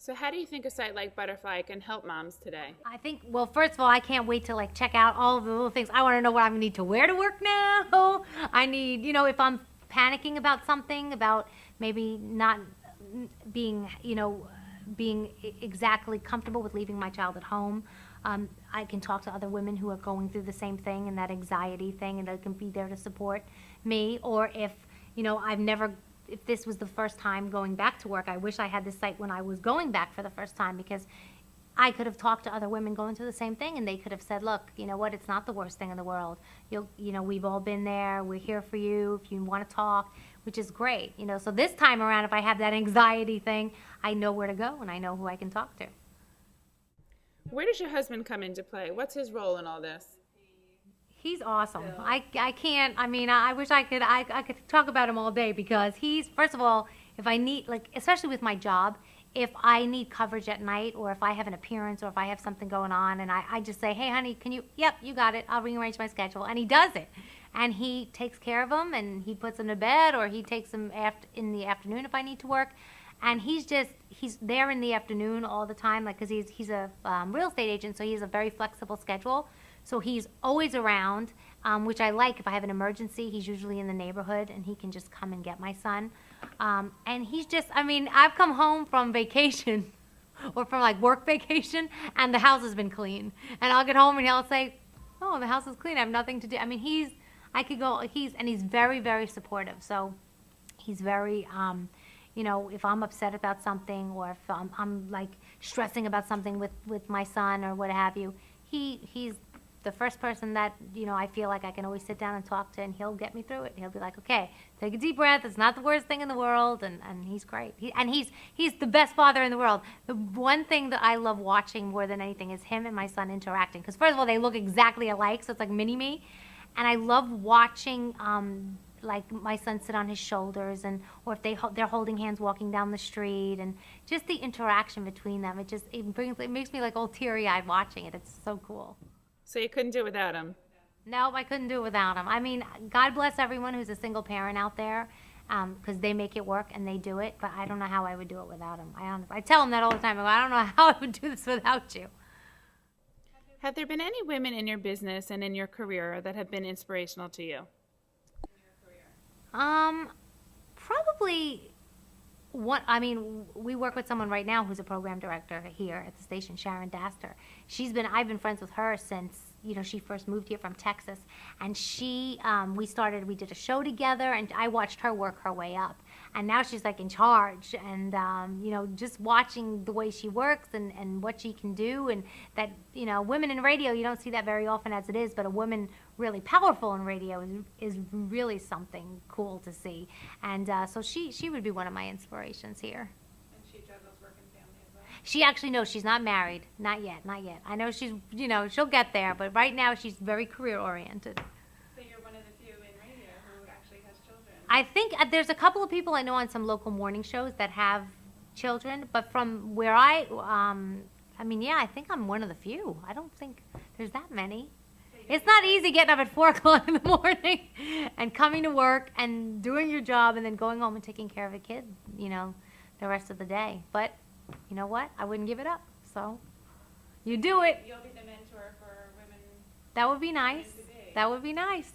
So how do you think a site like Butterfly can help moms today? I think, well, first of all, I can't wait to like check out all of the little things. I want to know what I need to wear to work now. I need, if I'm panicking about something, about maybe not being, being exactly comfortable with leaving my child at home. I can talk to other women who are going through the same thing and that anxiety thing, and I can be there to support me. Or if, if this was the first time going back to work, I wish I had this site when I was going back for the first time, because I could have talked to other women going through the same thing, and they could have said, look, you know what, it's not the worst thing in the world. We've all been there. We're here for you if you want to talk, which is great. So this time around, if I have that anxiety thing, I know where to go and I know who I can talk to. Where does your husband come into play? What's his role in all this? He's awesome. I can't, I wish I could talk about him all day, because he's, first of all, if I need, especially with my job, if I need coverage at night, or if I have an appearance, or if I have something going on, and I just say, hey, honey, yep, you got it, I'll rearrange my schedule. And he does it. And he takes care of them, and he puts them to bed, or he takes them in the afternoon if I need to work. And he's there in the afternoon all the time, because he's a real estate agent, so he has a very flexible schedule. So he's always around, which I like. If I have an emergency, he's usually in the neighborhood, and he can just come and get my son. And he's just, I've come home from vacation or from work vacation, and the house has been clean. And I'll get home and he'll say, oh, the house is clean. I have nothing to do. He's very, very supportive. So he's very, if I'm upset about something, or if I'm stressing about something with my son or what have you, he's the first person that, I feel like I can always sit down and talk to, and he'll get me through it. He'll be like, okay, take a deep breath. It's not the worst thing in the world. And he's great. He's the best father in the world. The one thing that I love watching more than anything is him and my son interacting. Because first of all, they look exactly alike, so it's like mini-me. And I love watching, my son sit on his shoulders, or if they're holding hands walking down the street, and just the interaction between them. It makes me all teary-eyed watching it. It's so cool. So you couldn't do it without him? No, I couldn't do it without him. God bless everyone who's a single parent out there, because they make it work and they do it. But I don't know how I would do it without him. I tell him that all the time. I don't know how I would do this without you. Have there been any women in your business and in your career that have been inspirational to you? Probably we work with someone right now who's a program director here at the station, Sharon Daster. I've been friends with her since, she first moved here from Texas. And we did a show together, and I watched her work her way up. And now she's in charge, and, just watching the way she works and what she can do, and that, women in radio, you don't see that very often as it is, but a woman really powerful in radio is really something cool to see. And so she would be one of my inspirations here. And she juggles work and family as well? She actually, no, she's not married. Not yet. I know she's, she'll get there, but right now she's very career-oriented. So you're one of the few in radio who actually has children? I think there's a couple of people I know on some local morning shows that have children, but from where I think I'm one of the few. I don't think there's that many. It's not easy getting up at 4 o'clock in the morning and coming to work and doing your job and then going home and taking care of a kid, the rest of the day. But you know what? I wouldn't give it up. So you do it. You'll be the mentor for women. That would be nice. That would be nice.